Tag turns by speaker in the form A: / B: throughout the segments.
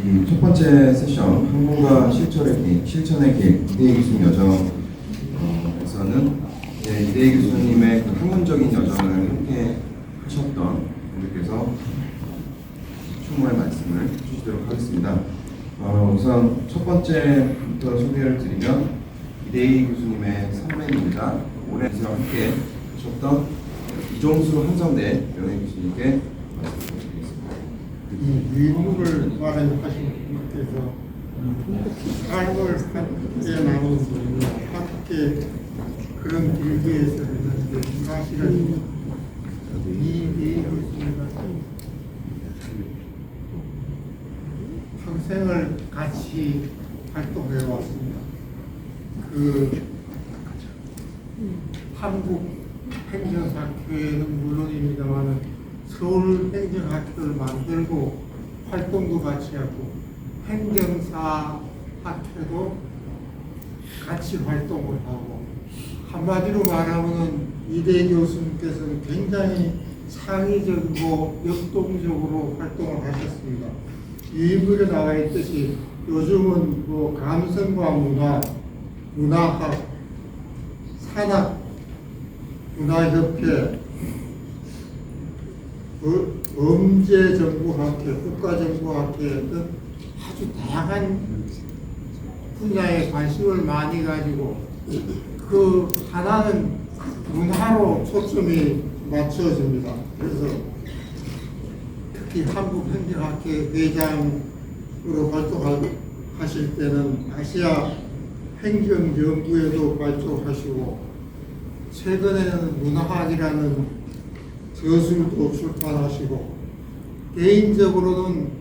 A: 이 첫 번째 세션 학문과 실천의 길 이대희 교수님 여정에서는 이대희 교수님의 그 학문적인 여정을 함께 하셨던 분들께서 충분한 말씀을 주시도록 하겠습니다. 우선 첫 번째부터 소개를 드리면 이대희 교수님의 선배님이자 오래 함께 하셨던 이종수 한성대 명예교수님께 말씀드리겠습니다.
B: 이 위문을 마련하신 분께서 삶을 함께 나누는 함께 그런 길기에서 있는데 사실은 이 교수님과 평생을 같이 활동해 왔습니다. 그 한국 행정학회는 물론입니다만 서울 행정학교를 만들고 활동도 같이 하고 행정사 학회도 같이 활동을 하고 한마디로 말하면 이대희 교수님께서는 굉장히 창의적이고 역동적으로 활동을 하셨습니다. 일부에 나와 있듯이 요즘은 뭐 감성과 문화, 문화학, 산학, 문화협회, 음제정부학회, 국가정부학회 등 아주 다양한 분야에 관심을 많이 가지고 그 하나는 문화로 초점이 맞춰집니다. 그래서 특히 한국행정학회 회장으로 활동하실 때는 아시아 행정연구에도 발족하시고 최근에는 문화학이라는 저술도 출판하시고 개인적으로는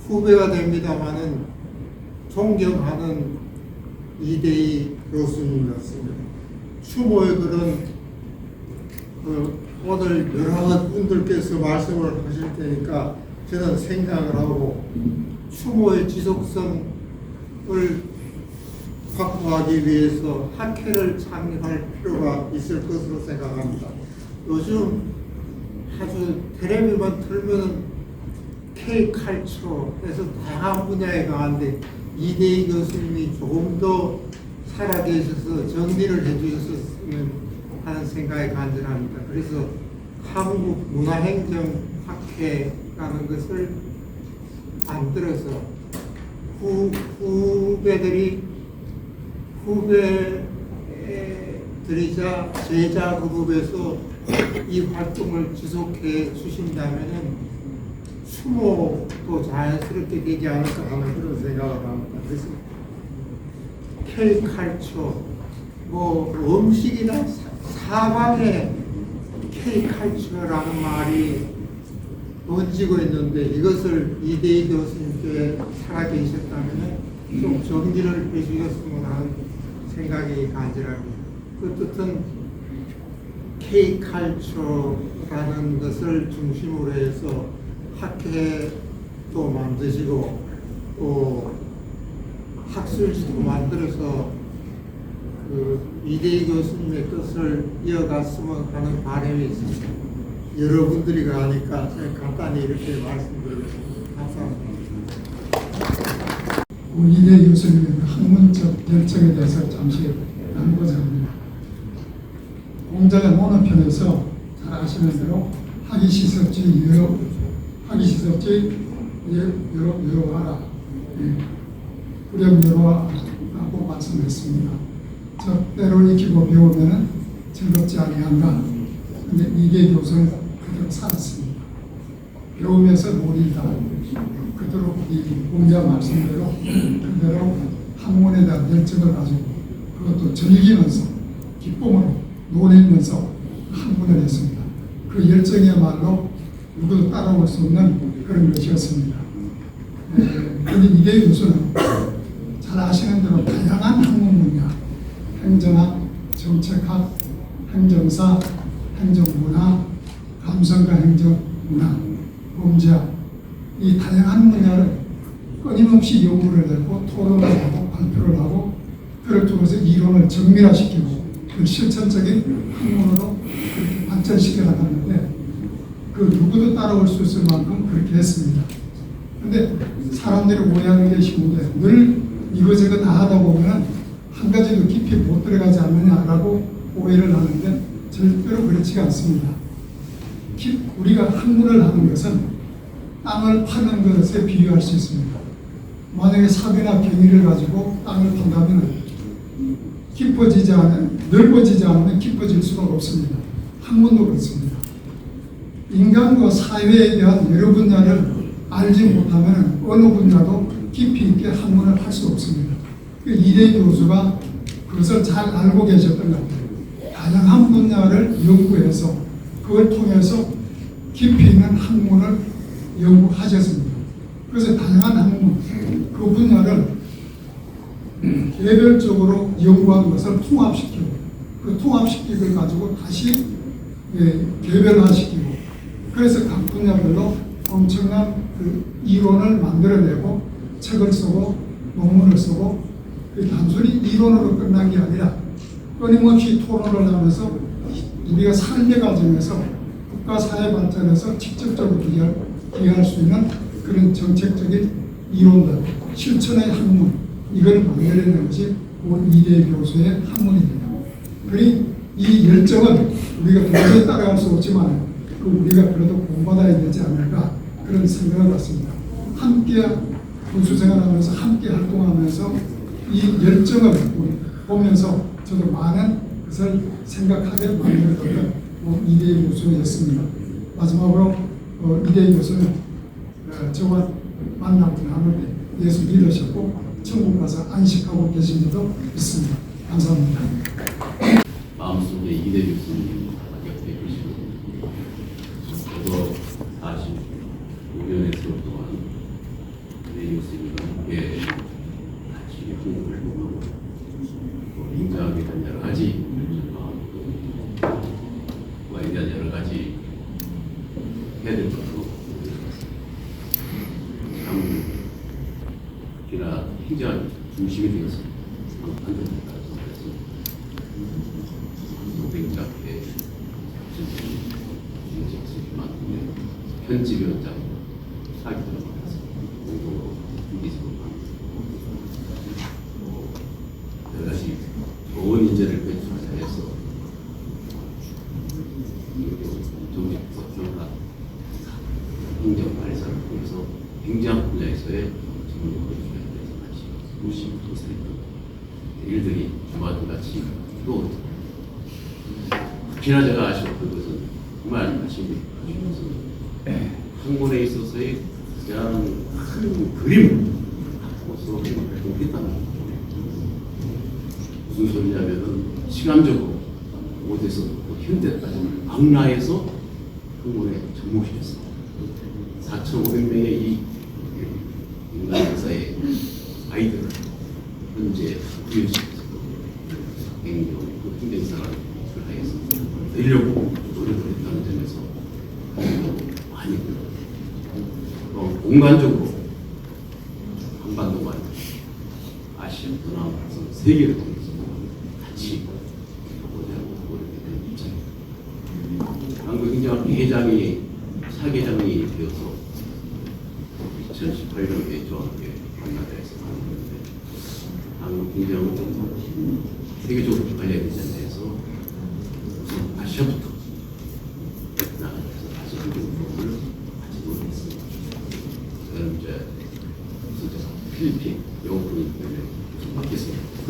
B: 후배가 됩니다마는 존경하는 이대희 교수님이었습니다. 추모의 글은 오늘 여러 분들께서 말씀을 하실 테니까 저는 생각을 하고 추모의 지속성을 확보하기 위해서 학회를 창립할 필요가 있을 것으로 생각합니다. 요즘 아주 텔레비만 틀면 K컬처에서 다양한 분야에 가는데 이대희 교수님이 조금 더 살아계셔서 정리를 해주셨으면 하는 생각이 간절합니다. 그래서 한국문화행정학회라는 것을 만들어서 후배들이자 제자 그룹에서 이 활동을 지속해 주신다면은 추모도 자연스럽게 되지 않을까 하는 그런 생각을 합니다. 그래서 K컬처, 뭐 음식이나 사방에 K컬처라는 말이 번지고 있는데 이것을 이대희 교수님께 살아계셨다면 좀 정리를 해주셨으면 하는 생각이 간절합니다. 그 뜻은 K컬처라는 것을 중심으로 해서 학회도 만드시고 또 학술지도 만들어서 그 이대희 교수님의 뜻을 이어갔으면 하는 바람이 있습니다. 여러분들이 가니까 제가 간단히 이렇게 말씀드리겠습니다. 감사합니다.
C: 이대희 교수님의 학문적 결정에 대해서 잠시 나누고자 합니다. 공자가 논어편에서 잘 아시는 대로 하기시섭지 여로하라, 불렴여로하라고 말씀했습니다. 때로 익히고 배우면 즐겁지 아니한가. 근데 이대희 교수는 그대로 살았습니다. 배우면서 놀이다. 그대로 이 공자 말씀대로 그대로 학문에 대한 열정을 가지고 그것도 즐기면서 기쁨으로 노리면서 학문을 했습니다. 그 열정이야말로 누구도 따라올 수 없는 그런 것이었습니다. 그런데 이대희 교수는 잘 아시는 대로 다양한 학문 분야, 행정학, 정책학, 행정사, 행정문화, 감성과 행정문화, 음제학, 이 다양한 분야를 끊임없이 연구를 하고 토론을 하고 발표를 하고 그를 통해서 이론을 정밀화시키고 그 실천적인 학문으로 그렇게 발전시켜 나갔는데 그 누구도 따라올 수 있을 만큼 그렇게 했습니다. 근데 사람들이 오해하는 게 쉬운데 늘 이거저거 다 하다 보면은 한 가지도 깊이 못 들어가지 않느냐라고 오해를 하는데 절대로 그렇지가 않습니다. 우리가 학문을 하는 것은 땅을 파는 것에 비유할 수 있습니다. 만약에 삽이나 병이를 가지고 땅을 판다면 넓어지지 않으면 깊어질 수가 없습니다. 학문도 그렇습니다. 인간과 사회에 대한 여러 분야를 알지 못하면 어느 분야도 깊이 있게 학문을 할 수 없습니다. 이대희 교수가 그것을 잘 알고 계셨던 것 같아요. 다양한 분야를 연구해서 그걸 통해서 깊이 있는 학문을 연구하셨습니다. 그래서 다양한 학문, 그 분야를 개별적으로 연구한 것을 통합시키고 그 통합시키고 가지고 다시 개별화시키고 그래서 각 분야별로 엄청난 그 이론을 만들어내고 책을 쓰고 논문을 쓰고 단순히 이론으로 끝난 게 아니라 끊임없이 토론을 하면서 우리가 삶의 과정에서 국가 사회 발전에서 직접적으로 기여할 수 있는 그런 정책적인 이론들, 실천의 학문 이걸 만들어내는 것이 이대희 교수의 학문입니다. 그러니 이 열정은 우리가 도저히 따라갈 수 없지만 우리가 그래도 공부받아야 되지 않을까 그런 생각을 갖습니다. 함께 교수 생활하면서 함께 활동하면서 이 열정을 보면서 저도 많은 것을 생각하게 만들었던 이대희 교수였습니다. 마지막으로 이대희 교수는 저와 만나고 나눌 때 예수 믿으셨고 천국 가서 안식하고 계신 줄도 믿습니다. 감사합니다.
D: 마음속에 이대희 교수님 옆에 계시고 저도 45년의 세월 동안 이대희 교수님과 함께 같이 공부를 하고 인자하게 된 여러 가지 마음에 대한 여러 가지 해야 될 것도 참 특히나 행정 중심이 되어서 안 됩니다. 노동자께 편집위원장 사기를 맡아서 공동으로 준비직을 여러 가지 좋은 인재를 배출해서 정책과 행정 발사를 통해서 행정 분야에서의 전문가를 주장해서 같이 무심 도사했던 일들이 주마등같이 들어오죠. 특히나 제가 아쉬웠던 것은 정말 아쉬운 것은 학문에 있어서의 가장 큰 그림을 갖고서 활동했다는 거죠. 무슨 소리냐면은 시간적으로 어디서 현대까지 악라에서 학문에 접목시켰습니다. 4,500명의 이 인간 역사의 아이들을 현재 구현시켜서 행정, 행정사를 하여서 내려고 노력을 했다는 점에서 많이 공간적으로 한반도만 아시아, 동남, 세계를 통해서 같이 보자고 노력했던 입장입니다. 한국행정학회 회장이 사계장이 되어서 2018년에 저와 함께 만나서 하는데 한국행정은 세계적으로 개발해야 되지 않나 해서 우선 아시아부터 나가서 다시 한국을 같이 노력했습니다. 저는 이제 필리핀, 영국이 바뀌었습니다. 그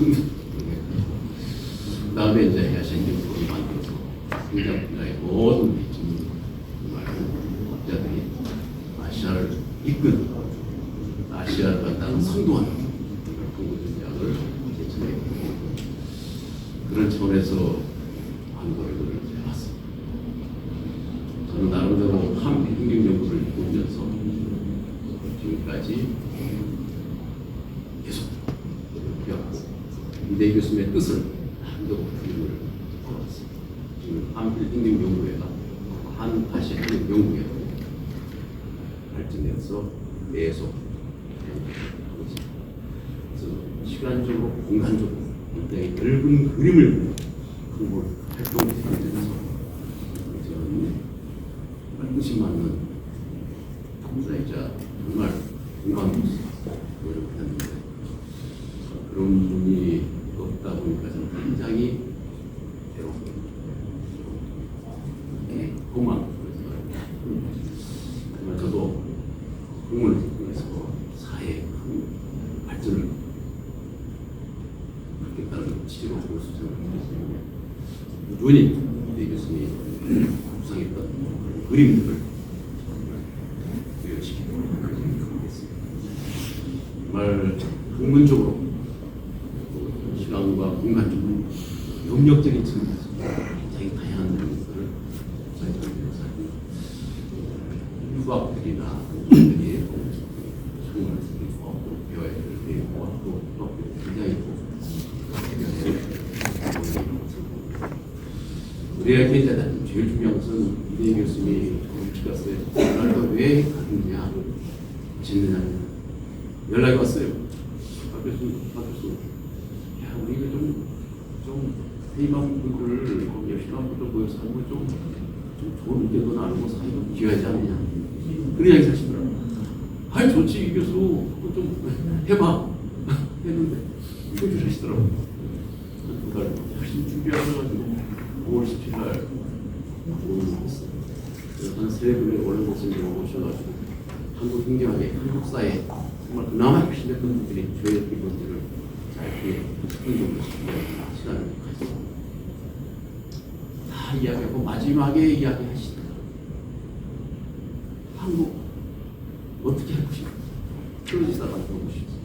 D: 다음에 이제 아시아 행정법을 만들어서 행정 분야의 모든 학자들이 아시아를 이끄는 아시아가 다른 선도하는 한국 전략을 제출했고 그런 차원에서 한국을 해왔습니다. 저는 나름대로 한국 행정연구를 보면서 지금까지 계속 배웠고 이대희 교수님의 뜻을 한국 교육을 해왔습니다. 지금 한국 행정연구회가 한 아시아 행정연구회로 발전되어서 계속 하고 있습니다. 그래서 시간적으로 공간적으로 굉장히 넓은 그림을 한국 활동되면서 저는 뜻이 맞는 독자이자 정말 노력했는데 그런 분이 없다 보니까 저는 굉장히 괴롭고 고마워요. 정말 저도 공문을 통해서 사회의 큰 발전을 갖겠다는 취지로 수정을 했기 때문에 꾸준히 이 교수님이 구상했던 그림들을 부여시키도록 하겠습니다. 정말 학문적으로 시간과 공간적으로 영역적인 측면에서 굉장히 다양한 것들을 저희들에서 수학들이나 공부들이 정말 배워야 될 내용과 또 굉장히 우리가 계좌는 제일 중요한 것은 이대희 교수님이 교수님이 그날도 왜 갔느냐 짓느냐 연락이 왔어요. 박 교수님, 야 우리 이거 좀 회의만 분들을 열심히 한 분들 모여서 하는 좀 좋은 의견도 나누고 사이가 기여하지 않느냐 그런 이야기 하시더라고요. 아니 좋지 이 교수 그거 좀 해봐 했는데 이거 주시더라고요. 그날 열심히 준비하셔가지고 5월 17일 날 모임을 했어요. 한 세 분의 원로 목사님을 모셔가지고 한국 행정학의 한국사에 정말 그나마 핵심했던 분들이 저희 이번들을 짧게 흥분을 시간을 가지고 다 이야기하고 마지막에 이야기하시더라고요. 한국 어떻게 할 것인가 그러시다가 물어보셨어요.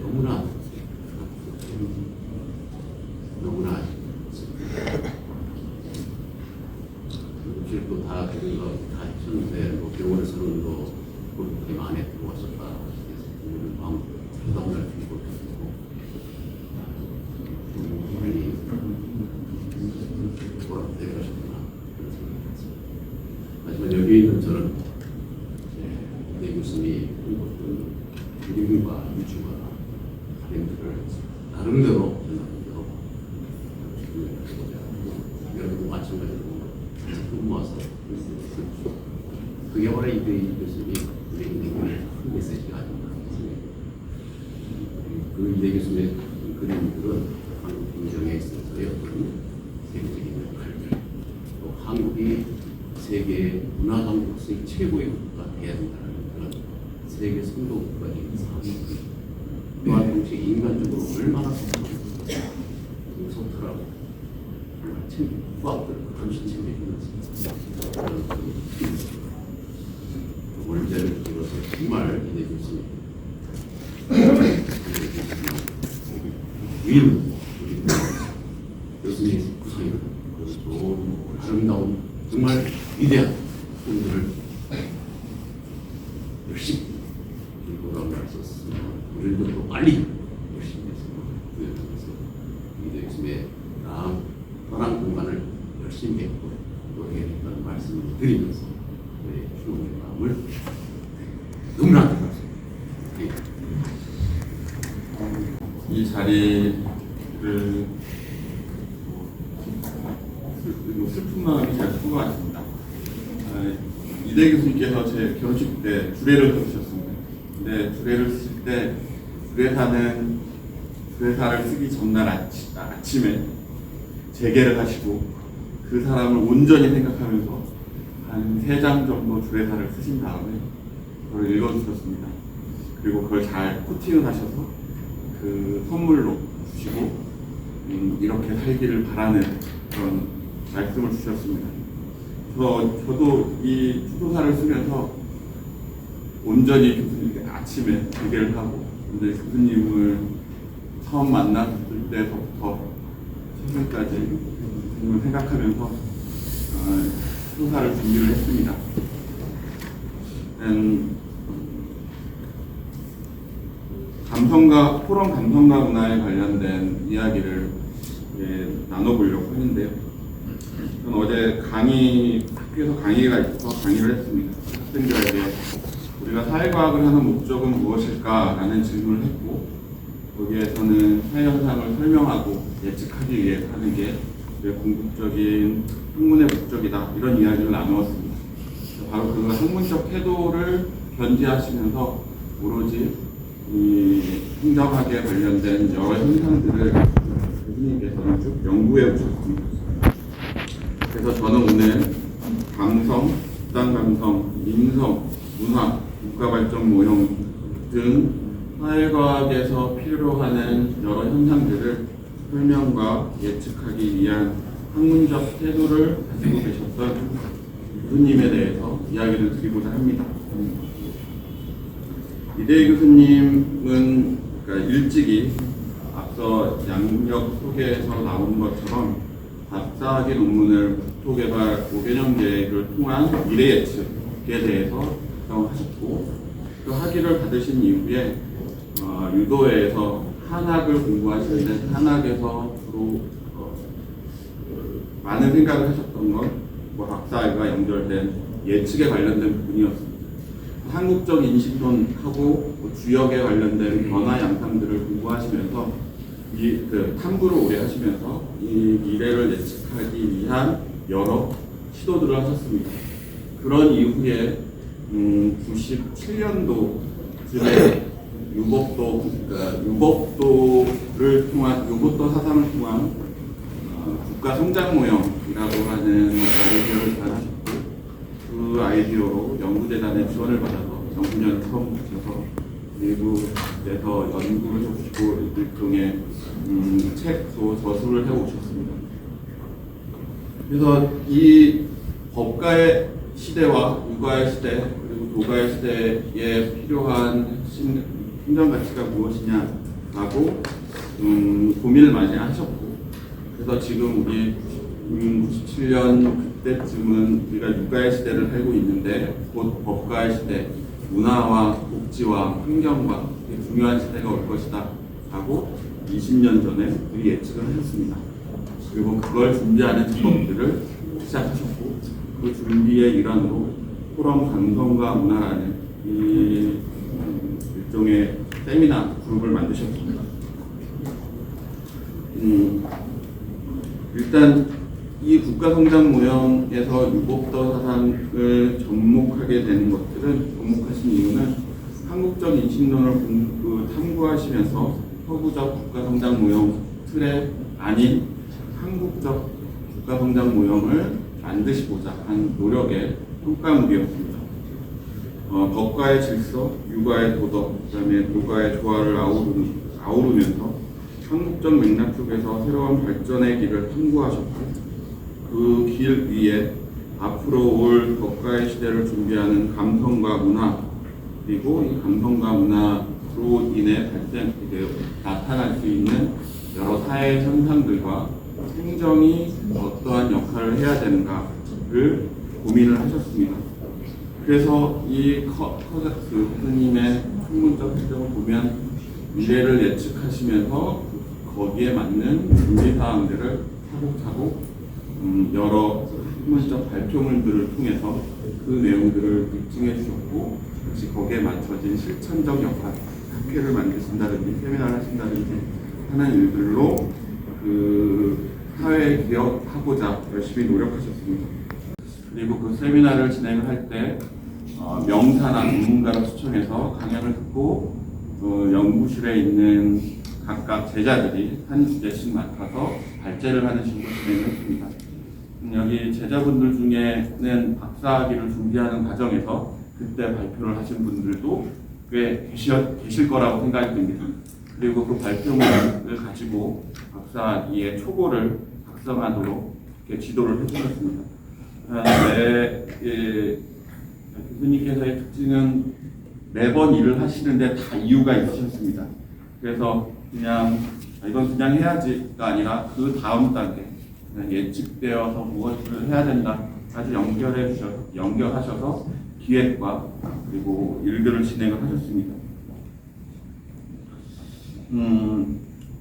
D: 너무나 음식도 다 그런 거다 했었는데 뭐 병원에서는 뭐 그렇게 안에 들어왔었다 그래서 부모님 마음 부담을 주고 있고 부모님이 뭐라고 대하셨구나 그런 생각이 들었습니다. 하지만 여기 있는 저는 내 교수님이 유림과 유주와 학생들을 나름대로 여러분도 마찬가지로 모아서 그게 원래 이대희 교수님이 우리에게 큰 메시지가 아닌가 생각합니다. 그 이대희 교수님의 그림들은 한국 행정에 있어서의 어떤 세계적인 역할들 또 한국이 세계 문화 강국으로서의 최고의 국가가 돼야 된다는 그런 세계 선도 국가적인 사회 또한 동시에 인간적으로 얼마나 소탈하고 후학들 한신 챙겨주면서 원자를 들어서 정말 이대 교수님 위로 교수님 구성이 좋은 아름다운 정말 위대한 분들을 열심히 들고 나가서 우리도 또 빨리 열심히 해서 구현하면서 이대 교수님의 떠난 공간을 열심히 했고 노력했다는 말씀을 드리면서 저의 추억의 마음을 너무나 안타깝습니다.
E: 이 자리를 슬픈 마음이 잘 큰 것 같습니다. 이대 교수님께서 제 결혼식 때 주례를 써주셨습니다. 근데 주례를 쓰실 때 주례사를 쓰기 전날 아침에 재개를 하시고 그 사람을 온전히 생각하면서 한 3장 정도 주례사를 쓰신 다음에 그걸 읽어주셨습니다. 그리고 그걸 잘 코팅을 하셔서 그 선물로 주시고 이렇게 살기를 바라는 그런 말씀을 주셨습니다. 저도 이 추도사를 쓰면서 온전히 교수님께 아침에 재개를 하고 근데 교수님을 처음 만났을 때부터 최근까지 교수님을 생각하면서 추도사를 준비를 했습니다. 포럼 감성과 문화에 관련된 이야기를 나눠보려고 하는데요. 저는 어제 학교에서 강의가 있어서 강의를 했습니다. 학생들에게 우리가 사회과학을 하는 목적은 무엇일까라는 질문을 했고 거기에서는 사회현상을 설명하고 예측하기 위해 하는 게 궁극적인 학문의 목적이다 이런 이야기를 나누었습니다. 바로 그 학문적 태도를 견지하시면서 오로지 이 행정학에 관련된 여러 현상들을 교수님께서는 쭉 연구해 오셨습니다. 그래서 저는 오늘 감성, 집단 감성, 인성, 문화, 국가발전 모형 등 사회과학에서 필요하는 여러 현상들을 설명과 예측하기 위한 학문적 태도를 가지고 계셨던 교수님에 대해서 이야기를 드리고자 합니다. 이대희 교수님은 그러니까 일찍이 앞서 양력 소개에서 나온 것처럼 박사학위 논문을 국토개발 5개년 계획을 통한 미래 예측에 대해서 작성하셨고 그 학위를 받으신 이후에 유도회에서 한학을 공부하시는데 한학에서 주로 많은 생각을 하셨던 건 박사학위와 연결된 예측에 관련된 부분이었습니다. 한국적 인식론하고 주역에 관련된 변화 양상들을 공부하시면서 탐구를 오래 하시면서 이 미래를 예측하기 위한 여러 시도들을 하셨습니다. 그런 이후에 97년도쯤에 유복도 사상을 통한 국가 성장 모형이라고 하는 아이디어를 제안하셨고 그 아이디어로 연구재단의 지원을 받아서 연구년을 처음 붙여서 미국에서 연구를 해오시고 일종의 책도 저술을 해오셨습니다. 그래서 이 법가의 시대와 유가의 시대 그리고 도가의 시대에 필요한 행정 가치가 무엇이냐라고 고민을 많이 하셨고 그래서 지금 우리 97년 그때쯤은 우리가 유가의 시대를 살고 있는데 곧 법가의 시대, 문화와 복지와 환경과 중요한 시대가 올 것이다 하고 20년 전에 우리 예측을 하셨습니다. 그리고 그걸 준비하는 작업들을 시작하셨고 그 준비의 일환으로 포럼 감성과 문화라는 이 일종의 세미나 그룹을 만드셨습니다. 일단 이 국가성장 모형에서 유복도 사상을 접목하게 되는 것들은 접목하신 이유는 한국적 인식론을 탐구하시면서 서구적 국가성장 모형 틀에 아닌 한국적 국가성장 모형을 만드시고자 한 노력의 성과물이었습니다. 법과의 질서, 유가의 도덕, 그다음에 도가의 조화를 아우르면서 한국적 맥락 속에서 새로운 발전의 길을 탐구하셨고 그 길 위에 앞으로 올 법과의 시대를 준비하는 감성과 문화 그리고 이 감성과 문화로 인해 나타날 수 있는 여러 사회 현상들과 행정이 어떠한 역할을 해야 되는가를 고민을 하셨습니다. 그래서 이 커세스 교수님의 학문적 행정을 보면 미래를 예측하시면서 거기에 맞는 준비사항들을 차곡차곡 여러 학문적 발표물들을 통해서 그 내용들을 입증해 주셨고 역시 거기에 맞춰진 실천적 역할, 학회를 만드신다든지 세미나를 하신다든지 하는 일들로 그 사회에 기여하고자 열심히 노력하셨습니다. 그리고 그 세미나를 진행을 할 때 명사나 전문가를 초청해서 강연을 듣고 연구실에 있는 각각 제자들이 한 주제씩 맡아서 발제를 하는 식으로 진행을 했습니다. 여기 제자분들 중에는 박사학위를 준비하는 과정에서 그때 발표를 하신 분들도 꽤 계실 거라고 생각이 듭니다. 그리고 그 발표문을 가지고 박사학위의 초고를 작성하도록 이렇게 지도를 해주셨습니다. 교수님께서의 특징은 매번 일을 하시는데 다 이유가 있으셨습니다. 그래서 이건 그냥 해야지가 아니라 그 다음 단계 예측되어서 무엇을 해야 된다까지 연결하셔서 기획과 그리고 일들을 진행을 하셨습니다.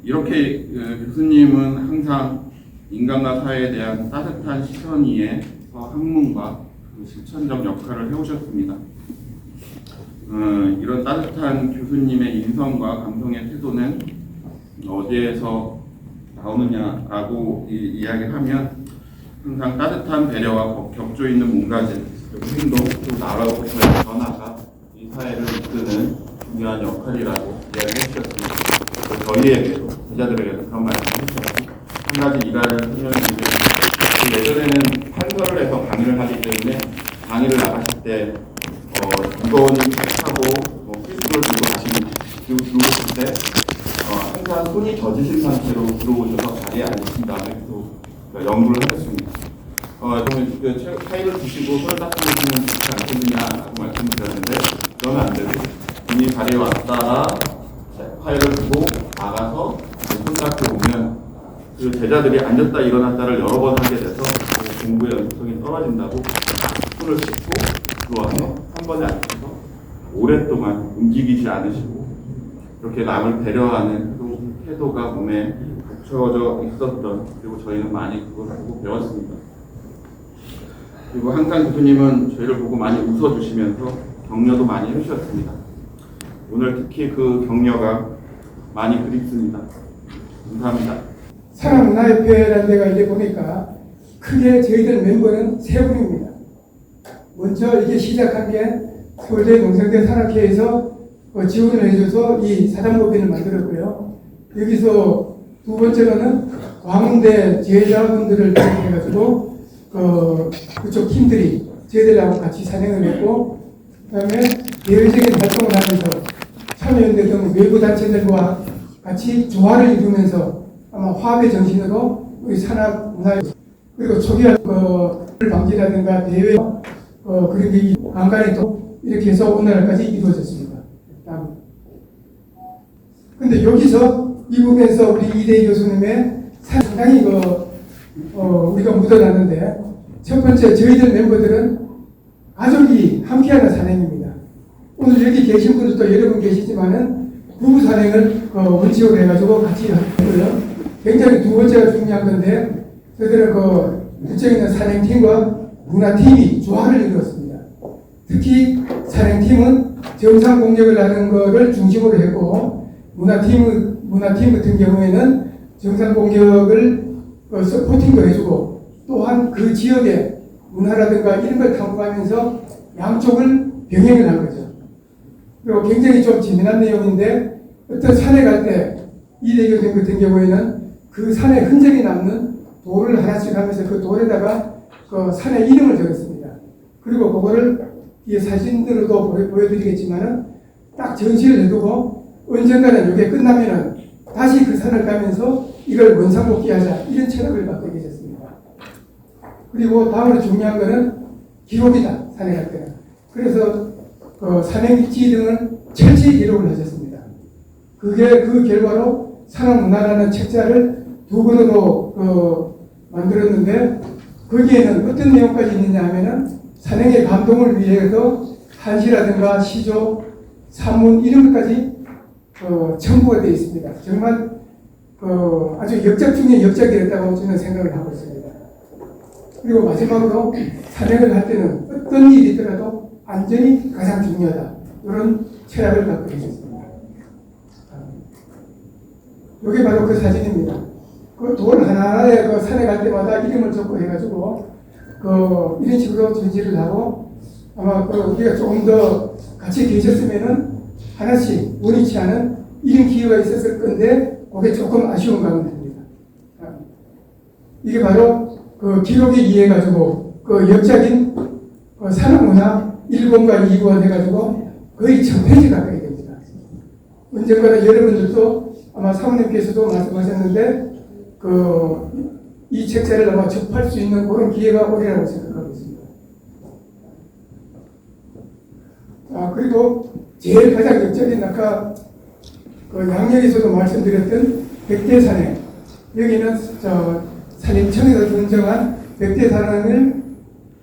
E: 이렇게 교수님은 항상 인간과 사회에 대한 따뜻한 시선 위에 학문과 실천적 역할을 해오셨습니다. 이런 따뜻한 교수님의 인성과 감성의 태도는 어디에서 나오느냐라고 이야기를 하면 항상 따뜻한 배려와 격조 있는 몸가짐, 행동, 또 나라로부터의 변화가 이 중요한 역할이라고 이야기해 주셨습니다. 또 저희에게도 제자들에게도 그런 말씀을 해주셨고 한 가지 일화를 설명해 드리면 예전에는 판서를 해서 강의를 하기 때문에 강의를 나가실 때 무거운 책하고 필수를 들고 들어오실 때 항상 손이 젖으신 상태로 들어오셔서 자리에 앉으신 다음에 또 연구를 하셨습니다. 그러면 그 파일을 주시고 손을 닦으시면 좋지 않겠느냐라고 말씀드렸는데 저는 안 되고 본인이 자리에 왔다가 파일을 두고 나가서 손 닦고 오면 그 제자들이 앉았다 일어났다를 여러 번 하게 돼서 그 공부의 연속성이 떨어진다고 손을 씻고 들어와서 한 번에 앉아서 오랫동안 움직이지 않으시고 이렇게 남을 배려하는 그 태도가 몸에 갖춰져 있었던, 그리고 저희는 많이 그걸 보고 배웠습니다. 그리고 항상 교수님은 저희를 보고 많이 웃어주시면서 격려도 많이 해주셨습니다. 오늘 특히 그 격려가 많이 그립습니다. 감사합니다.
F: 산악문화협회라는 데가 이제 보니까 크게 저희들 멤버는 세 분입니다. 먼저 이게 시작한 게 서울대 농성대 산악회에서 지원을 해줘서 이 사단법인을 만들었고요. 여기서 두 번째로는 광운대 제자분들을 비롯해가지고 그쪽 팀들이 저희들하고 같이 산행을 했고, 그 다음에 대외적인 활동을 하면서 참여연대 등 외부 단체들과 같이 조화를 이루면서 아마 화합의 정신으로 우리 산악문화, 그리고 초기화 방지라든가 대외 그런 게 간간히 또 이렇게 해서 오늘날까지 이루어졌습니다. 근데 여기서 이 부분에서 우리 이대희 교수님의 상당히 우리가 묻어놨는데, 첫 번째 저희들 멤버들은 가족이 함께하는 산행입니다. 오늘 여기 계신 분들도 여러분 계시지만은 부부 산행을 원칙으로 해가지고 같이 하고요. 굉장히 두 번째가 중요한 건데, 저희들은 부쩍 있는 산행팀과 문화팀이 조화를 이루었습니다. 특히 산행팀은 정상 공력을 하는 것을 중심으로 했고, 문화팀 같은 경우에는 정상 공력을 서포팅도 해주고, 또한 그 지역의 문화라든가 이런 걸 탐구하면서 양쪽을 병행을 한 거죠. 그리고 굉장히 좀 재미난 내용인데, 어떤 산에 갈 때 이대희 교수님 같은 경우에는 그 산에 흔적이 남는 돌을 하나씩 하면서 그 돌에다가 그 산의 이름을 적었습니다. 그리고 그거를 이 사진으로도 보여드리겠지만은 딱 전시를 해두고 언젠가는 이게 끝나면은 다시 그 산을 가면서 이걸 원상복귀하자, 이런 철학을 갖고 계셨습니다. 그리고 다음으로 중요한 거는 기록이다, 산에 갈 때는. 그래서 산행 위치 등을 철저히 기록을 하셨습니다. 그게 그 결과로 산악문화라는 책자를 두 권으로 만들었는데, 거기에는 어떤 내용까지 있느냐 하면은 산행의 감동을 위해서 한시라든가 시조, 산문 이런 것까지 첨부가 되어 있습니다. 정말 아주 역작 중에 역작이었다고 저는 생각을 하고 있습니다. 그리고 마지막으로 산행을 할 때는 어떤 일이 있더라도 안전이 가장 중요하다, 이런 철학을 갖고 계셨습니다. 이게 바로 그 사진입니다. 그 돌 하나하나에 그 산에 갈 때마다 이름을 적고 해가지고 이런 식으로 전시를 하고, 아마 우리가 조금 더 같이 계셨으면은 하나씩 원치 않은 이런 기회가 있었을 건데, 그게 조금 아쉬운 감은 듭니다. 이게 바로 기록에 의해가지고 역작인 산악문화 1권과 2권 해가지고 거의 1000페이지 가까이 됩니다. 언젠가는 여러분들도 아마 사모님께서도 말씀하셨는데, 이 책자를 아마 접할 수 있는 그런 기회가 오리라고 생각하고 있습니다. 그리고 제일 가장 역적인 아까 양력에서도 말씀드렸던 백대산행, 여기는 산림청에서 선정한 백대산행을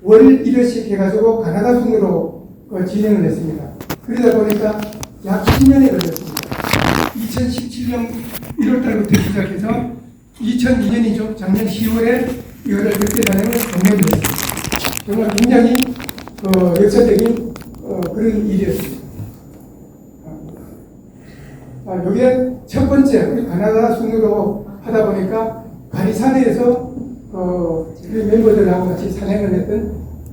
F: 월 1회씩 해가지고 가나다 순으로 진행을 했습니다. 그러다 보니까 약 10년이 걸렸습니다. 2017년 1월달부터 시작해서 2002년이죠. 작년 10월에 이거를 백대산행을 종료했습니다. 정말 굉장히 역사적인 그런 일이었습니다. 여기에 첫 번째 우리 가나다 순으로 하다 보니까 가리산에서 우리 멤버들하고 같이 산행을 했던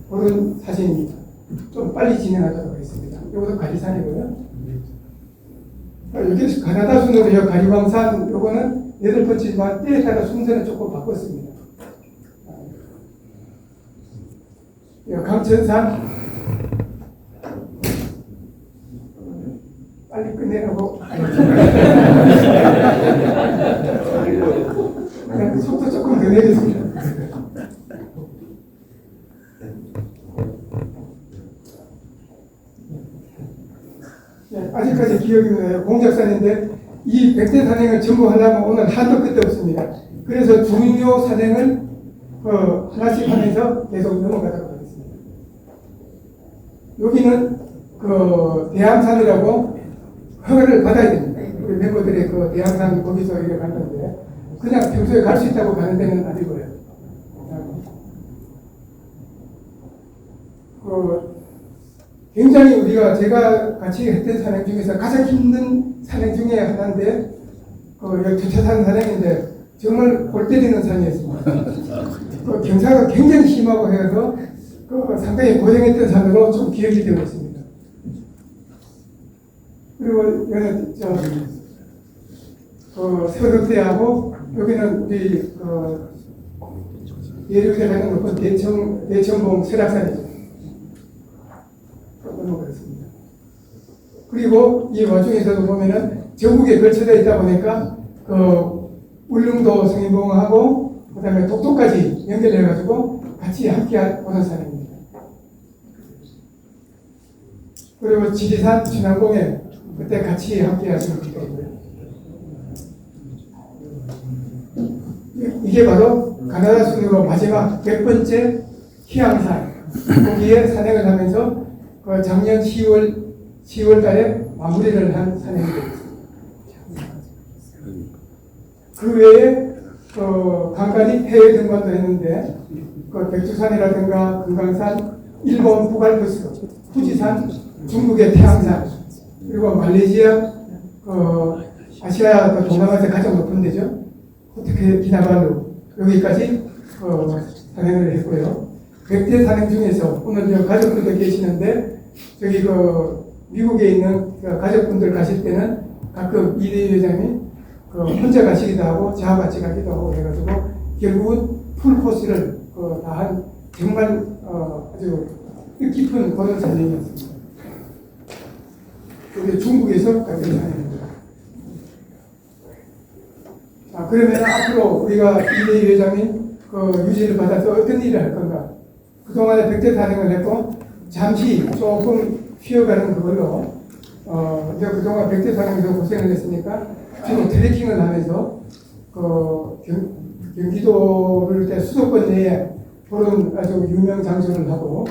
F: 그런 사진입니다. 좀 빨리 진행하도록 하겠습니다. 이것도 가리산이고요. 여기 가나다 순으로요. 가리광산 요거는 8번째지만 때에 따라 순서는 조금 바꿨습니다. 강천산 빨리 끝내라고 속도 조금 더 내겠습니다. 네, 아직까지 기억이 나요. 공작산인데 이 백대 산행을 전부 하려면 오늘 한도 끝도 없습니다. 그래서 중요 산행을 하나씩 하면서 계속 넘어가도록 하겠습니다. 여기는 대암산이라고 허가를 받아야 됩니다. 우리 멤버들이 대암산 거기서 이렇게 갔는데 그냥 평소에 갈 수 있다고 가는 데는 아니고요. 굉장히 제가 같이 했던 산행 중에서 가장 힘든 산행 중에 하나인데 여기 주차산 산행인데 정말 골 때리는 산이었습니다. 경사가 굉장히 심하고 해서 상당히 고생했던 산으로 좀 기억이 되고 있습니다. 그리고 여기는 서덕대하고 여기는 우리 예류대라는 높은 대천봉 설악산이죠. 그렇습니다. 그리고 이 와중에서도 보면은 전국에 걸쳐져 있다 보니까 울릉도 성인봉하고 그다음에 독도까지 연결해가지고 같이 함께 보는 산입니다. 그리고 지리산 진안공에 그때 같이 함께 하시는 분이고요. 이게 바로 가나다 순으로 마지막 100번째 희양산 거기에 산행을 하면서 작년 10월 달에 마무리를 한 산행이 되겠습니다. 그 외에 간간히 해외 등반도 했는데 백두산이라든가 금강산, 일본 부갈코스, 후지산, 중국의 태양산, 그리고 말레이시아 아시아 동남아에서 가장 높은 데죠. 호텔 기나발루 여기까지 산행을 했고요. 백대 산행 중에서 오늘 가족분들 계시는데 저기 미국에 있는 가족분들 가실 때는 가끔 이대희 회장이 혼자 가시기도 하고 저와 같이 가기도 하고 해가지고 결국은 풀 코스를 다 한 정말 아주 뜻깊은 그런 산행이었습니다. 그게 중국에서 가는 산행입니다. 그러면 앞으로 우리가 이대희 회장이 유지를 받아서 어떤 일을 할 건가? 그동안에 백대 산행을 했고 잠시 조금 쉬어가는 그걸로 이제 그동안 백대 산행에서 고생을 했으니까 주로 트레킹을 하면서 경기도를 수도권 내에 그런 아주 유명 장소를 하고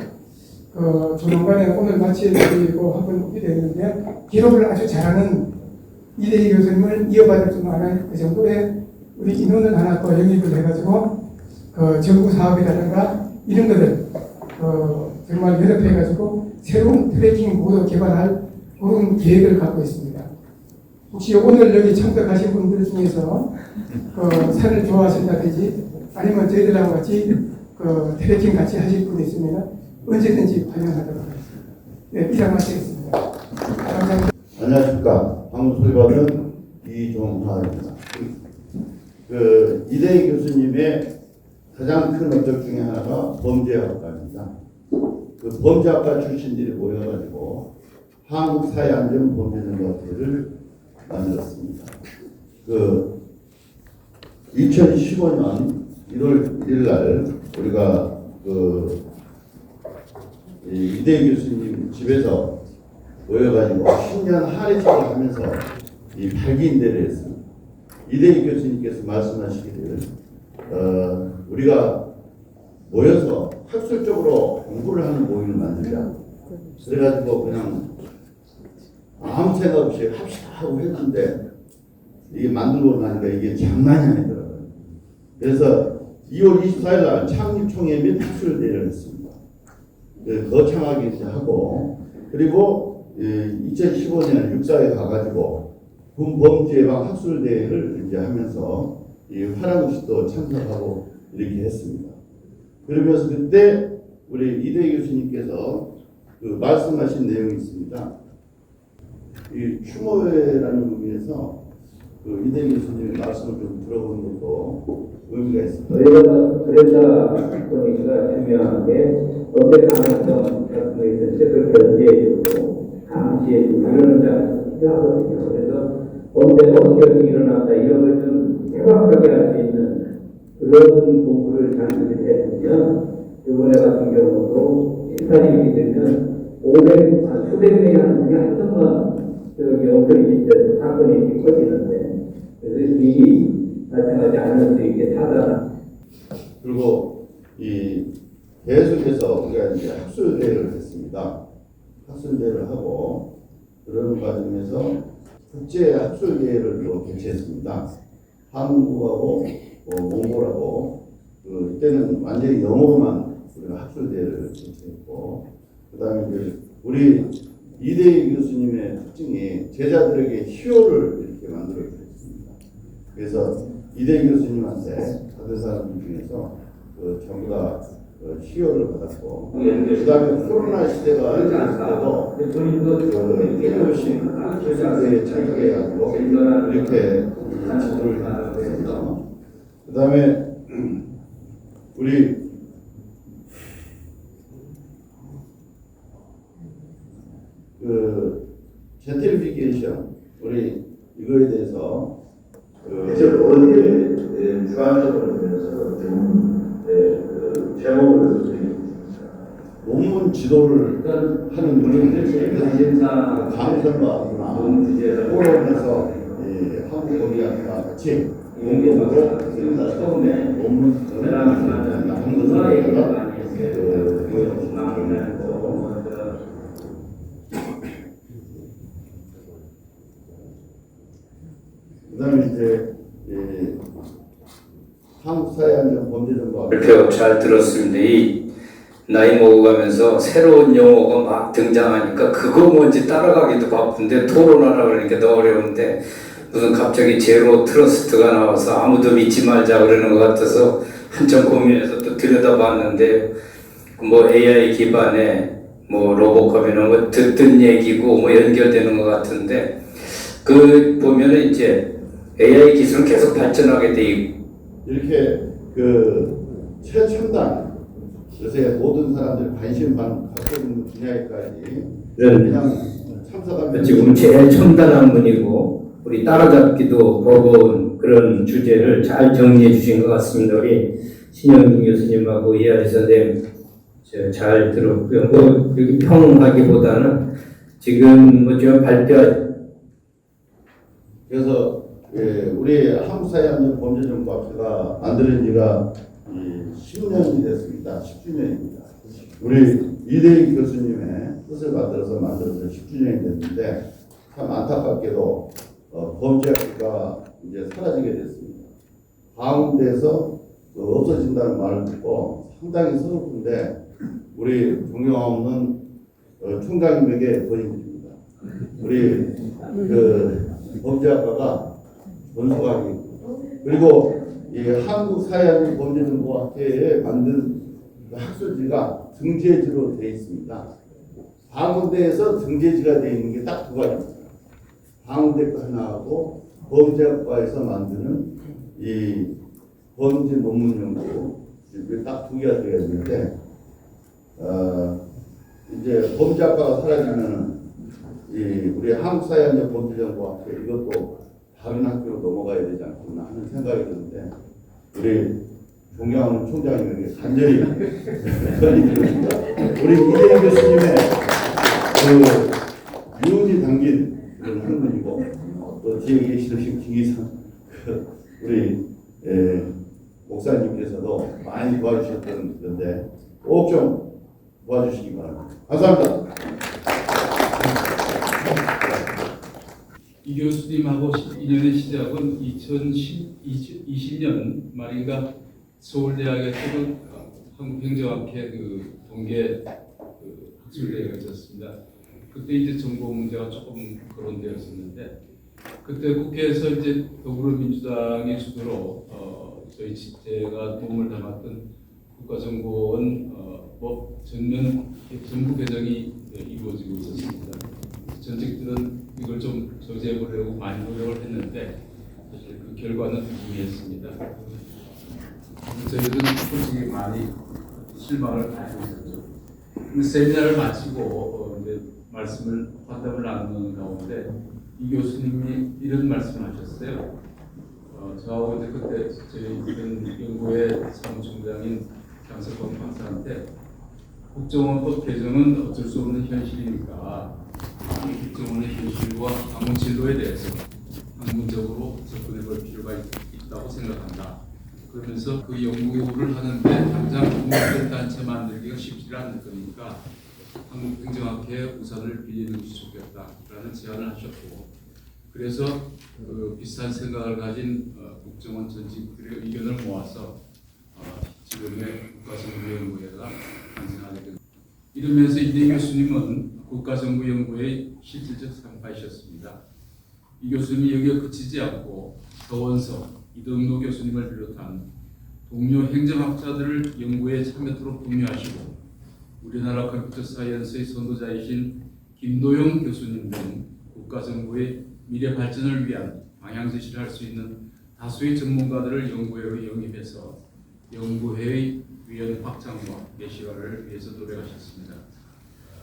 F: 조만간에 오늘 마치고 한번 오게 되는데 기록을 아주 잘하는 이대희 교수님을 이어받을 줄 아는 그 정도의 우리 인원을 하나 더 영입을 해가지고 정부 사업이라든가 이런 것을 정말 연합해가지고 새로운 트레킹 모두 개발할 그런 계획을 갖고 있습니다. 혹시 오늘 여기 참석하신 분들 중에서 산을 좋아하신다든지 아니면 저희들하고 같이 트레킹 같이 하실 분 있으면 언제든지 환영하도록 하겠습니다. 네, 이상 마치겠습니다. 감사합니다.
G: 안녕하십니까. 방금 소개받은 이종하입니다. 이대희 교수님의 가장 큰 업적 중에 하나가 범죄학과입니다. 범죄학과 출신들이 모여가지고 한국사회안전범죄연구회를 만들었습니다. 2015년 1월 1일 날 우리가 이대희 교수님 집에서 모여가지고 10년 한해식을 하면서 이 발기인대를 했습니다. 이대희 교수님께서 말씀하시기를 우리가 모여서 학술적으로 공부를 하는 모임을 만들자. 그래가지고 그냥 아무 생각 없이 합시다 하고 했는데 이게 만들고 나니까 이게 장난이 아니더라고요. 그래서 2월 24일 날 창립총회 및 학술대회를 했습니다. 거창하게 하고 그리고 2015년 육사에 가가지고 군범죄 예방 학술대회를 이제 하면서 이 화랑시도 참석하고 이렇게 했습니다. 그러면서 그때 우리 이대희 교수님께서 말씀하신 내용이 있습니다. 이 추모회라는 의미에서 그 이대기 교수님의 말씀을 좀 들어보는 것도 의미가 있습니다.
H: 그래서 보니까 중요한 게 언제 가능성 같은 게 있을 때 그걸 견제해주고 감시해주고 이런 자가 필요하거든요. 그래서 언제가 어떻게 일어났다 이런 걸 좀 명확하게 할 수 있는 그런 공부를 장기를 해주면 이번에 같은 경우도 심판이 되면 500, 수백 명이 하는 분이 한 번만 저기 엉터리 짓때 사건이 커지는데 그래서 미리 발생하지 않을 수 있게 차단.
G: 그리고 이 계속해서 우리가 이제 학술대회를 했습니다. 학술대회를 하고 그러는 과정에서 국제 학술대회를 또 개최했습니다. 한국하고 몽골하고 그때는 완전히 영어로만 우리가 학술대회를 개최했고 그다음에 이제 우리 이대희 교수님의 특징이 제자들에게 희호를 이렇게 만들어 주셨습니다. 그래서 이대희 교수님한테 받은 사람들 중에서 전부 다 희호를 받았고 그다음에 코로나 시대가 있을 때도 끊임없이 학술대회에 참석해가지고 이렇게 지도를 했습니다. 그다음에 우리 젠트리피케이션 우리 이거에 대해서
I: 어디에 주관적으로 보면서 제목을
G: 논문 지도를 하는 분이 감사과 포럼에서 한국 거기와 같이 공동으로 논문 한 것을 그다음에 이제 한국사회안전범죄정보학
J: 발표 잘 들었습니다. 이 나이 먹어가면서 새로운 용어가 막 등장하니까 그거 뭔지 따라가기도 바쁜데 토론하라 그러니까 더 어려운데 무슨 갑자기 제로 트러스트가 나와서 아무도 믿지 말자 그러는 것 같아서 한참 고민해서 또 들여다봤는데 뭐 AI 기반의 뭐 로보캅이나 뭐 듣던 얘기고 뭐 연결되는 것 같은데 그 보면은 이제 AI 기술은 계속 발전하게 돼 있고
G: 이렇게 그 최첨단 요새 모든 사람들이 관심 갖고 있는 분야에까지 그냥 참석하면
J: 지금 제일 첨단한 분이고 우리 따라잡기도 버거운 그런 주제를 잘 정리해 주신 것 같습니다. 우리 신영진 교수님하고 이하리 선생님 잘 들었고요. 뭐 여기 평하기보다는 지금 뭐 좀 발표
G: 그래서 우리 한국사회안전범죄정보학회가 만들어진 지가 10년이 됐습니다. 10주년입니다. 우리 이대희 교수님의 뜻을 받들어서 만들어서 10주년이 됐는데 참 안타깝게도 범죄학회가 이제 사라지게 됐습니다. 가운데서 없어진다는 말을 듣고 상당히 서글픈데 우리 존경하는 총장님에게 건의드립니다. 우리 범죄학과가 본소각이 그리고 이 한국사회안전범죄정보학회에 만든 학술지가 등재지로 되어 있습니다. 방문대에서 등재지가 되어 있는 게 딱 두 가지입니다. 방문대 거 하나하고 범죄학과에서 만드는 이 범죄 논문 연구 딱 두 개가 되어 있는데 이제 범죄학과가 사라지면은 우리 한국사회안전범죄정보학회 이것도 다른 학교로 넘어가야 되지 않겠나 하는 생각이 드는데 우리 존경하는 총장님에게 간절히 건의드립니다. 우리 이대희 교수님의 유운이 담긴 그런 학문이고 또 뒤에 계시는 김기상 우리 목사님께서도 많이 도와주셨던 건데 꼭 좀 도와주시기 바랍니다. 감사합니다.
K: 이 교수님하고 인연의 시작은 2020년 말인가 서울대학에서 한국행정학회 동계 학술대회가 있었습니다. 그때 이제 정보 문제가 조금 거론되었었는데 그때 국회에서 이제 더불어민주당의 주도로 제가 도움을 담았던 국가정보원 법 전면 전부 개정이 이루어지고 있었습니다. 전직들은 이걸 좀 저지해보려고 많이 노력을 했는데 사실 그 결과는 미미했습니다. 저희들은 솔직히 많이 실망을 하고 있었죠. 근데 세미나를 마치고 이제 환담을 나누는 가운데 이 교수님이 이런 말씀을 하셨어요. 저하고 이제 그때 저희 이런 연구회 사무총장인 장석범 박사한테 국정원법 개정은 어쩔 수 없는 현실이니까 국정원의 현실과 방문 진로에 대해서 학문적으로 접근해 볼 필요가 있다고 생각한다. 그러면서 그 연구를 하는데 당장 공익된 단체 만들기가 쉽지 않을 거니까 한국행정학회에 우산을 빌리는 것이 좋겠다라는 제안을 하셨고, 그래서 그 비슷한 생각을 가진 국정원 전직들의 의견을 모아서 지금의 국가정보연구회가 탄생하게 됩니다. 이러면서 이대 교수님은 국가정보연구회의 실질적 상파이셨습니다. 이 교수님이 여기에 그치지 않고 서원석, 이덕노 교수님을 비롯한 동료 행정학자들을 연구에 참여토록 독려하시고 우리나라 컴퓨터 사이언스의 선도자이신 김도영 교수님 등 국가정보의 미래 발전을 위한 방향 제시를 할 수 있는 다수의 전문가들을 연구회로 영입해서 연구회의 위원 확장과 예시화를 위해서 노력하셨습니다.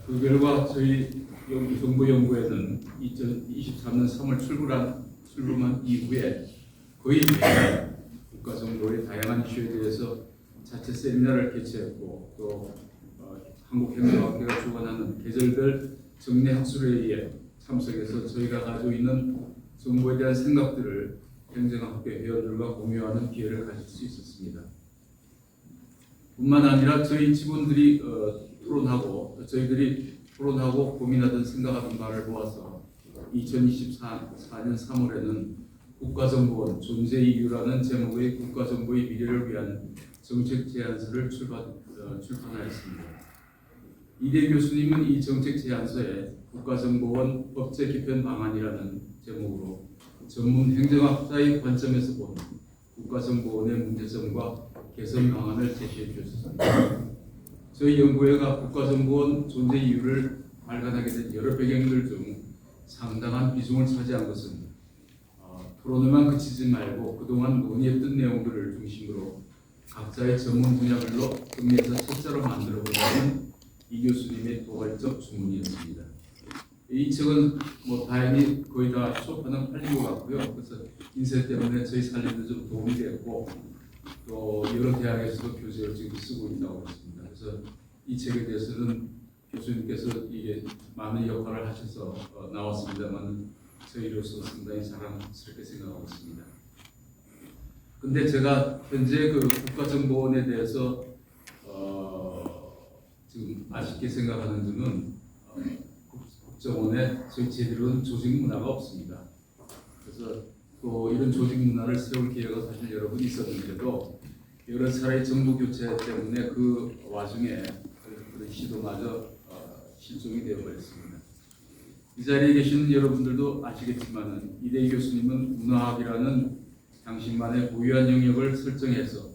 K: 그 결과 저희 정보연구회는 2023년 3월 출범한 이후에 거의 매달 국가정보의 다양한 이슈에 대해서 자체 세미나를 개최했고, 또 한국행정학회가 주관하는 계절별 정례 학술회의에 참석해서 저희가 가지고 있는 정보에 대한 생각들을 행정학회 회원들과 공유하는 기회를 가질 수 있었습니다. 뿐만 아니라 저희 직원들이 저희들이 토론하고 고민하던 생각하던 바를 모아서 2024년 3월에는 국가정보원 존재 이유라는 제목의 국가정보의 미래를 위한 정책 제안서를 출판하였습니다. 이대 교수님은 이 정책 제안서에 국가정보원 법제 개편 방안이라는 제목으로 전문 행정학자의 관점에서 본 국가정보원의 문제점과 개선 방안을 제시해 주셨습니다. 저희 연구회가 국가정보원 존재 이유를 발간하게 된 여러 배경들 중 상당한 비중을 차지한 것은 토론에만 그치지 말고 그동안 논의했던 내용들을 중심으로 각자의 전문 분야별로 정리해서 책자로 만들어보자는 이 교수님의 도발적 주문이었습니다. 이 책은 다행히 거의 다 출판은 팔린 것 같고요. 그래서 인쇄 때문에 저희 살리는데 좀 도움이 됐고, 또 여러 대학에서도 교재를 지금 쓰고 있다고 했습니다. 그래서 이 책에 대해서는 교수님께서 이게 많은 역할을 하셔서 나왔습니다만 저희로서 상당히 자랑스럽게 생각하고 있습니다. 근데 제가 현재 그 국가정보원에 대해서 지금 아쉽게 생각하는 점은 국정원에 저희 제대로 조직 문화가 없습니다. 그래서 또 이런 조직 문화를 세울 기회가 사실 여러 번 있었는데도 여러 차례의 정부 교체 때문에 그 와중에 그런 시도마저 실종이 되어버렸습니다. 이 자리에 계신 여러분들도 아시겠지만 이대 교수님은 문화학이라는 당신만의 고유한 영역을 설정해서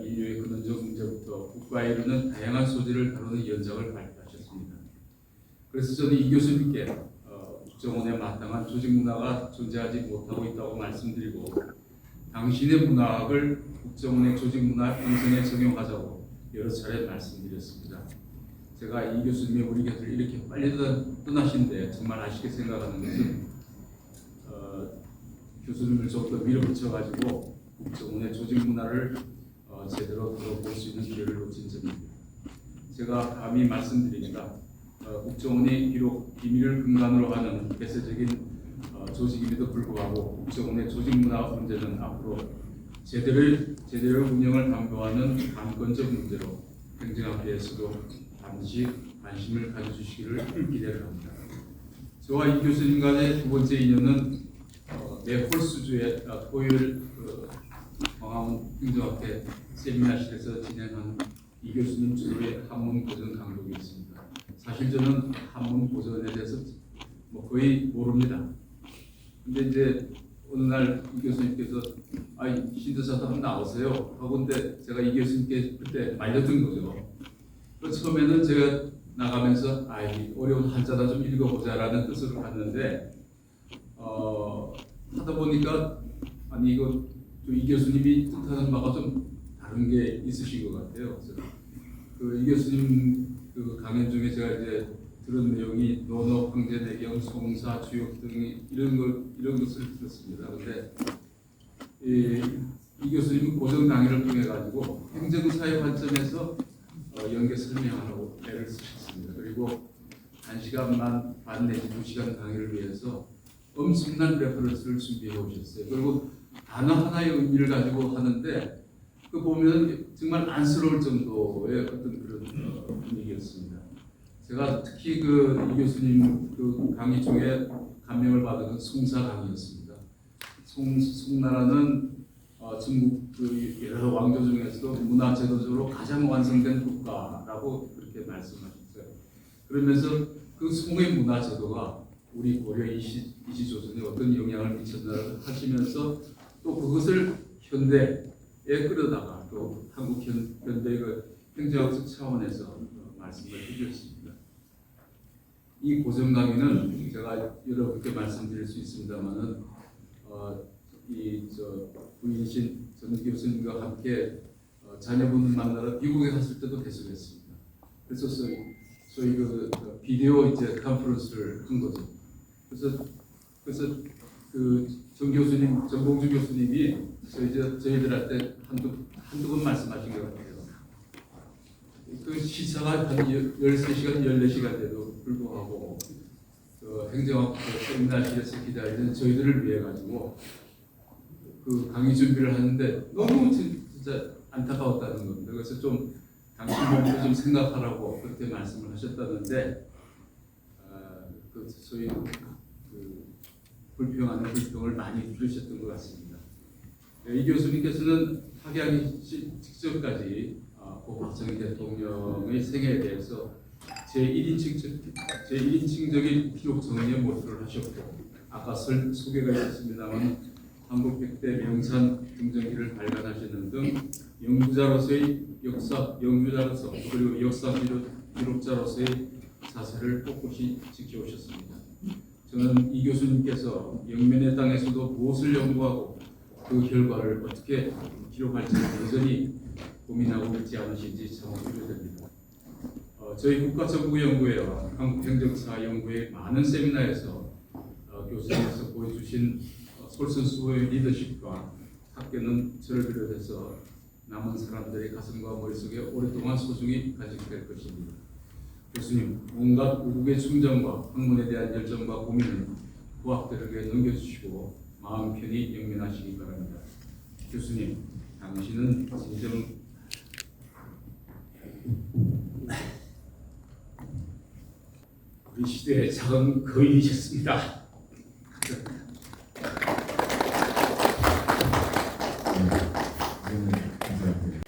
K: 인류의 근원적 문제부터 국가에 이르는 다양한 소재를 다루는 연작을 발표하셨습니다. 그래서 저는 이 교수님께 국정원에 마땅한 조직 문화가 존재하지 못하고 있다고 말씀드리고, 당신의 문화학을 국정원의 조직 문화 형성에 적용하자고 여러 차례 말씀드렸습니다. 제가 이 교수님이 우리 곁을 이렇게 빨리 떠나신데 정말 아쉽게 생각하는 것은 교수님을 좀 더 밀어붙여가지고 국정원의 조직 문화를 제대로 들어볼 수 있는 기회를 놓친 점입니다. 제가 감히 말씀드립니다. 국정원이 비록 비밀을 근간으로 하는 폐쇄적인 조직임에도 불구하고 국정원의 조직 문화 문제는 앞으로 제대로 운영을 담보하는 관건적 문제로 행정학회에서도 반드시 관심을 가져주시기를 기대를 합니다. 저와 이 교수님 간의 두 번째 인연은 매 홀수주에 토요일 광화문 행정학회 세미나실에서 진행한 이 교수님 주도의 한문 고전 강독이었습니다. 사실 저는 한문 고전에 대해서 거의 모릅니다. 근데 이제 어느 날 이 교수님께서 신도사도 한번 나오세요 하고, 근데 제가 이 교수님께 그때 말렸던 거죠. 처음에는 제가 나가면서 이 어려운 한자다 좀 읽어보자라는 뜻으로 갔는데 하다 보니까 아니 이거 이 교수님이 뜻하는 바가 좀 다른 게 있으신 것 같아요. 그래서 이 교수님 강연 중에 제가 이제 들은 내용이 논어, 황제, 내경, 송사, 주역 등이 이런 것을 들었습니다. 그런데 이 교수님은 고정 강의를 통해 가지고 행정사의 관점에서 연계 설명하라고 애를 쓰셨습니다. 그리고 1시간 반 내지 2시간 강의를 위해서 엄청난 레퍼런스를 준비해 오셨어요. 그리고 단어 하나의 의미를 가지고 하는데 그 보면 정말 안쓰러울 정도의 어떤 그런 분위기였습니다. 제가 특히 이 교수님 강의 중에 감명을 받은 건 송사 강의였습니다. 송나라는 중국 여러 왕조 중에서도 문화 제도적으로 가장 완성된 국가라고 그렇게 말씀하셨어요. 그러면서 그 송의 문화 제도가 우리 고려 이시조선에 어떤 영향을 미쳤나를 하시면서 또 그것을 현대에 끌어다가 또 한국 현대의 행정학적 차원에서 말씀을 해주셨습니다. 이 고정 강의는 제가 여러분께 말씀드릴 수 있습니다만은 부인이신 전 교수님과 함께 자녀분 만나러 미국에 갔을 때도 계속했습니다. 그래서 저희 비디오 이제 컨퍼런스를 한 거죠. 그래서 정 교수님, 정봉주 교수님이 저희들한테 한두 번 말씀하신 것 같아요. 그 시차가 한 13시간, 14시간에도 불구하고 행정학 세미나실에서 기다리는 저희들을 위해 가지고 강의 준비를 하는데 너무 진짜 안타까웠다는 겁니다. 그래서 좀 당신 몸도 좀 생각하라고 그렇게 말씀을 하셨다는데 저희 불평하는 불평을 많이 들으셨던 것 같습니다. 이 교수님께서는 학양이 직전까지 고 박정희 대통령의 생애에 대해서 제1인칭적인 기록 정리에 몰두를 하셨고 아까 소개가 있었습니다만 한국 백대 명산 등정기를 발간하시는 등 연구자로서의 연구자로서 그리고 역사 기록자로서의 자세를 꼿꼿이 지켜오셨습니다. 저는 이 교수님께서 영면의 땅에서도 무엇을 연구하고 그 결과를 어떻게 기록할지 여전히 고민하고 있지 않으신지 참 우려됩니다. 저희 국가정부연구회와 한국행정사연구회 많은 세미나에서 교수님께서 보여주신 솔선수범의 리더십과 학교는 저를 비롯해서 남은 사람들의 가슴과 머릿속에 오랫동안 소중히 간직될 것입니다. 교수님, 온갖 우국의 충정과 학문에 대한 열정과 고민을 부학들에게 넘겨주시고 마음 편히 영면하시기 바랍니다. 교수님, 당신은 진정 우리 시대의 작은 거인이셨습니다.